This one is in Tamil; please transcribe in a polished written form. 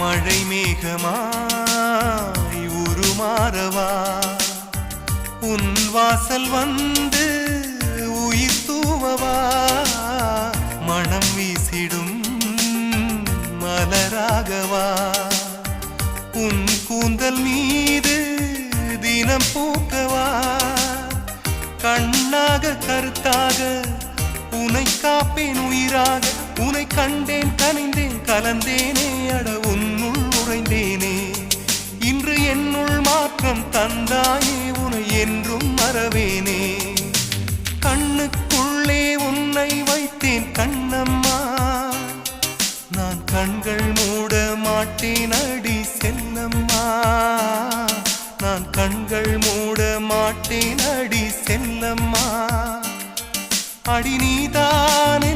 மழை மேகமாய் உருமாறவா உன் வாசல் வந்து உயிர் தூவவா மனம் வீசிடும் மலராகவா உன் கூந்தல் மீது தினம் பூக்கவா கண்ணாக கருத்தாக உனை காப்பேன் உயிராக உனை கண்டேன் கனிந்தேன் கலந்தேனே அட உன்னுள் உறைந்தேனே இன்று என்னுள் மாற்றம் தந்தாயே உனை என்றும் மறவேனே கண்ணுக்குள்ளே உன்னை வைத்தேன் கண்ணம்மா நான் கண்கள் மூட மாட்டேன் அடி செல்லம்மா நான் கண்கள் மூட மாட்டேன் அடி செல்லம்மா அடி நீதானே